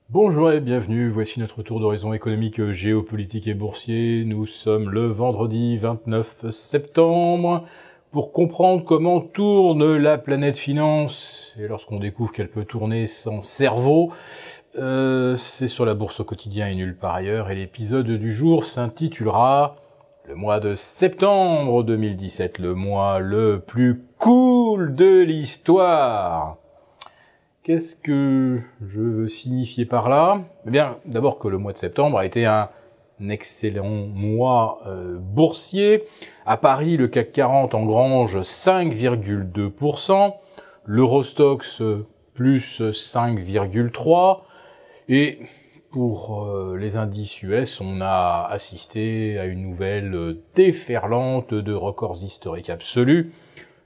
Bonjour et bienvenue, voici notre tour d'horizon économique, géopolitique et boursier. Nous sommes le vendredi 29 septembre. Pour comprendre comment tourne la planète finance, et lorsqu'on découvre qu'elle peut tourner sans cerveau, c'est sur la bourse au quotidien et nulle part ailleurs. Et l'épisode du jour s'intitulera « Le mois de septembre 2017, le mois le plus cool de l'histoire ». Qu'est-ce que je veux signifier par là? Eh bien, d'abord que le mois de septembre a été un excellent mois boursier. À Paris, le CAC 40 engrange 5,2%, l'Eurostoxx plus 5,3%, et pour les indices US, on a assisté à une nouvelle déferlante de records historiques absolus.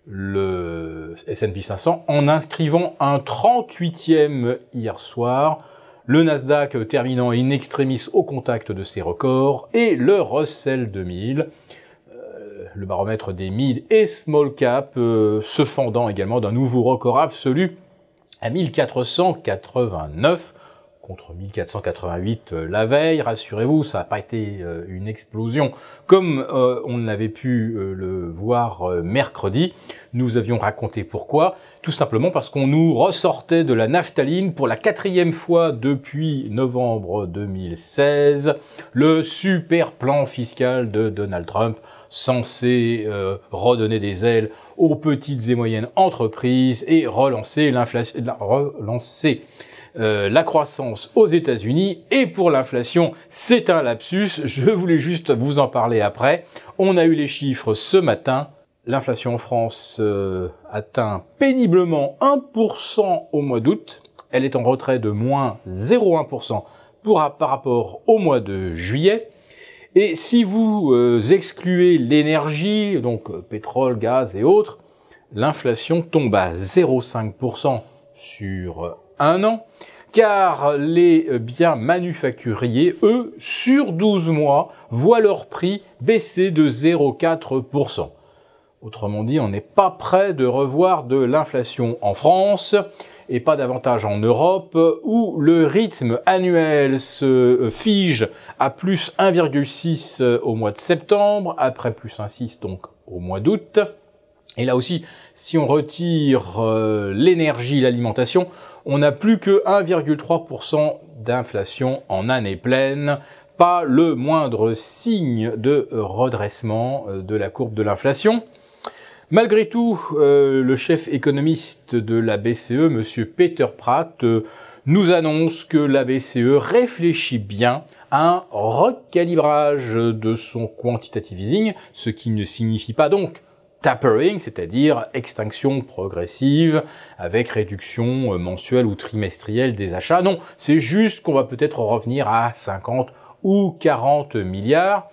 Le S&P 500 en inscrivant un 38e hier soir, le Nasdaq terminant in extremis au contact de ses records, et le Russell 2000, le baromètre des mid et small cap, se fendant également d'un nouveau record absolu à 1489 contre 1488 la veille. Rassurez-vous, ça n'a pas été une explosion comme on l'avait pu le voir mercredi. Nous avions raconté pourquoi. Tout simplement parce qu'on nous ressortait de la naphtaline pour la 4e fois depuis novembre 2016. Le super plan fiscal de Donald Trump, censé redonner des ailes aux petites et moyennes entreprises et relancer l'inflation, la croissance aux États-Unis. Et pour l'inflation, c'est un lapsus, je voulais juste vous en parler après. On a eu les chiffres ce matin. L'inflation en France atteint péniblement 1% au mois d'août. Elle est en retrait de moins 0,1% par rapport au mois de juillet. Et si vous excluez l'énergie, donc pétrole, gaz et autres, l'inflation tombe à 0,5% sur un an, car les biens manufacturiers, eux, sur 12 mois, voient leur prix baisser de 0,4%. Autrement dit, on n'est pas près de revoir de l'inflation en France, et pas davantage en Europe, où le rythme annuel se fige à plus 1,6 au mois de septembre, après plus 1,6 donc au mois d'août. Et là aussi, si on retire l'énergie, l'alimentation, on n'a plus que 1,3% d'inflation en année pleine. Pas le moindre signe de redressement de la courbe de l'inflation. Malgré tout, le chef économiste de la BCE, monsieur Peter Pratt, nous annonce que la BCE réfléchit bien à un recalibrage de son quantitative easing, ce qui ne signifie pas donc tapering, c'est-à-dire extinction progressive avec réduction mensuelle ou trimestrielle des achats. Non, c'est juste qu'on va peut-être revenir à 50 ou 40 milliards.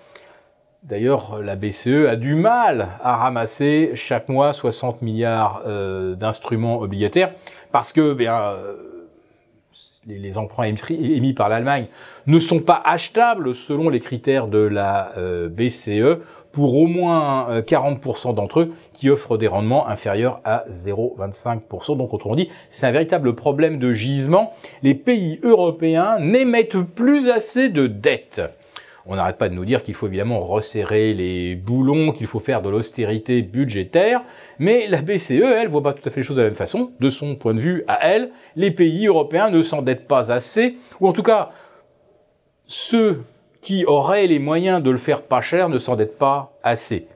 D'ailleurs, la BCE a du mal à ramasser chaque mois 60 milliards d'instruments obligataires parce que les emprunts émis par l'Allemagne ne sont pas achetables selon les critères de la BCE pour au moins 40% d'entre eux qui offrent des rendements inférieurs à 0,25%. Donc autrement dit, c'est un véritable problème de gisement. Les pays européens n'émettent plus assez de dettes. On n'arrête pas de nous dire qu'il faut évidemment resserrer les boulons, qu'il faut faire de l'austérité budgétaire, mais la BCE, elle, voit pas tout à fait les choses de la même façon. De son point de vue, à elle, les pays européens ne s'endettent pas assez, ou en tout cas, ceux qui auraient les moyens de le faire pas cher ne s'endettent pas assez.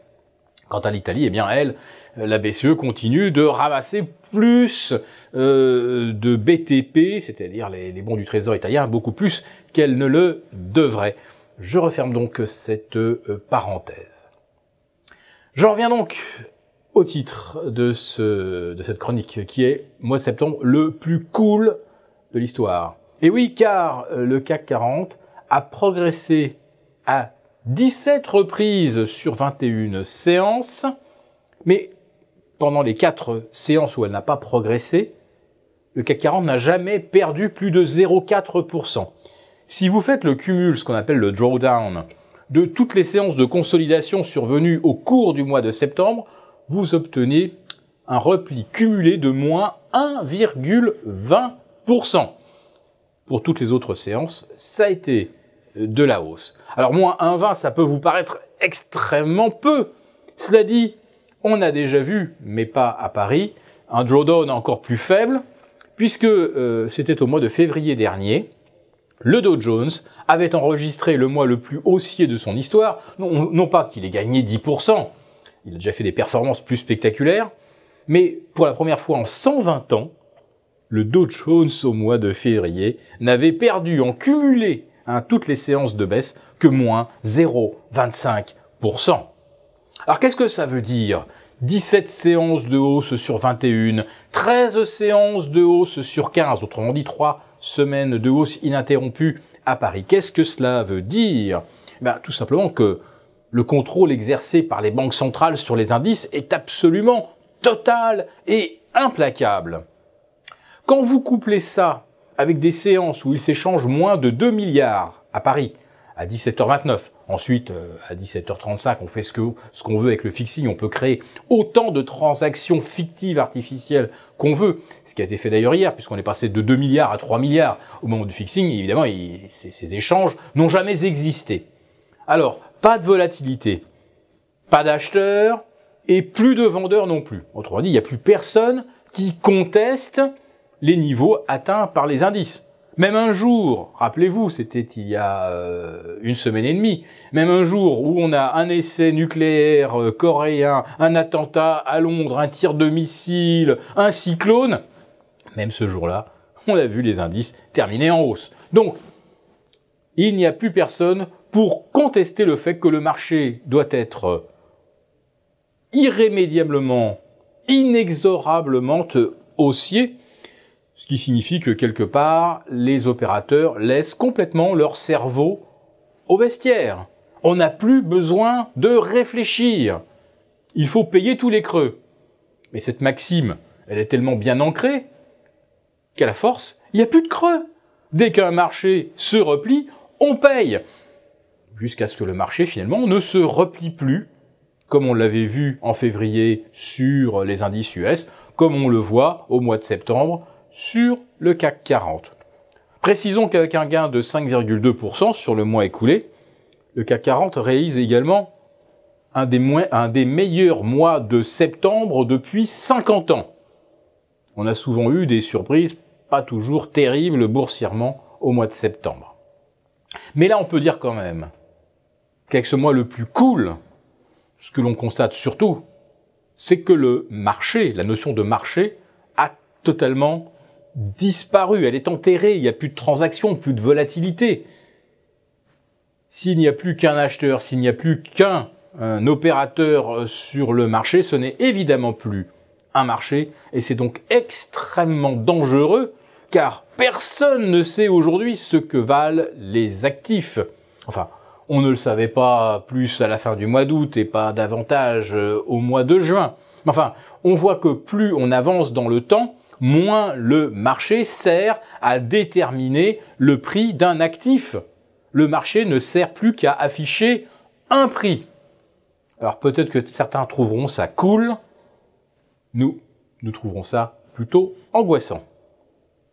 Quant à l'Italie, eh bien elle, la BCE continue de ramasser plus de BTP, c'est-à-dire les bons du trésor italien, beaucoup plus qu'elle ne le devrait. Je referme donc cette parenthèse. J'en reviens donc au titre de cette chronique qui est « Mois de septembre, le plus cool de l'histoire ». Et oui, car le CAC 40 a progressé à 17 reprises sur 21 séances, mais pendant les 4 séances où elle n'a pas progressé, le CAC 40 n'a jamais perdu plus de 0,4%. Si vous faites le cumul, ce qu'on appelle le drawdown, de toutes les séances de consolidation survenues au cours du mois de septembre, vous obtenez un repli cumulé de moins 1,20%. pour toutes les autres séances, ça a été de la hausse. Alors moins 1,20, ça peut vous paraître extrêmement peu. Cela dit, on a déjà vu, mais pas à Paris, un drawdown encore plus faible, puisque c'était au mois de février dernier, le Dow Jones avait enregistré le mois le plus haussier de son histoire, non pas qu'il ait gagné 10%, il a déjà fait des performances plus spectaculaires, mais pour la première fois en 120 ans, le Dow Jones au mois de février n'avait perdu en cumulé toutes les séances de baisse que moins 0,25%. Alors qu'est-ce que ça veut dire ? 17 séances de hausse sur 21, 13 séances de hausse sur 15, autrement dit 3 semaines de hausse ininterrompue à Paris. Qu'est-ce que cela veut dire ? Tout simplement que le contrôle exercé par les banques centrales sur les indices est absolument total et implacable. Quand vous couplez ça avec des séances où il s'échange moins de 2 milliards à Paris, à 17h29, ensuite à 17h35, on fait ce qu'on veut avec le fixing, on peut créer autant de transactions fictives artificielles qu'on veut, ce qui a été fait d'ailleurs hier, puisqu'on est passé de 2 milliards à 3 milliards au moment du fixing, et évidemment ces échanges n'ont jamais existé. Alors, pas de volatilité, pas d'acheteurs et plus de vendeurs non plus. Autrement dit, il n'y a plus personne qui conteste les niveaux atteints par les indices. Même un jour, rappelez-vous, c'était il y a une semaine et demie, même un jour où on a un essai nucléaire coréen, un attentat à Londres, un tir de missile, un cyclone, même ce jour-là, on a vu les indices terminer en hausse. Donc, il n'y a plus personne pour contester le fait que le marché doit être irrémédiablement, inexorablement haussier, ce qui signifie que quelque part, les opérateurs laissent complètement leur cerveau au vestiaire. On n'a plus besoin de réfléchir. Il faut payer tous les creux. Mais cette maxime, elle est tellement bien ancrée qu'à la force, il n'y a plus de creux. Dès qu'un marché se replie, on paye. Jusqu'à ce que le marché, finalement, ne se replie plus, comme on l'avait vu en février sur les indices US, comme on le voit au mois de septembre sur le CAC 40. Précisons qu'avec un gain de 5,2% sur le mois écoulé, le CAC 40 réalise également un des meilleurs mois de septembre depuis 50 ans. On a souvent eu des surprises pas toujours terribles boursièrement au mois de septembre. Mais là, on peut dire quand même qu'avec ce mois le plus cool, ce que l'on constate surtout, c'est que le marché, la notion de marché, a totalement disparu, elle est enterrée, il n'y a plus de transactions, plus de volatilité. S'il n'y a plus qu'un acheteur, s'il n'y a plus qu'un opérateur sur le marché, ce n'est évidemment plus un marché, et c'est donc extrêmement dangereux, car personne ne sait aujourd'hui ce que valent les actifs. Enfin, on ne le savait pas plus à la fin du mois d'août et pas davantage au mois de juin. Enfin, on voit que plus on avance dans le temps, moins le marché sert à déterminer le prix d'un actif. Le marché ne sert plus qu'à afficher un prix. Alors peut-être que certains trouveront ça cool, nous trouverons ça plutôt angoissant.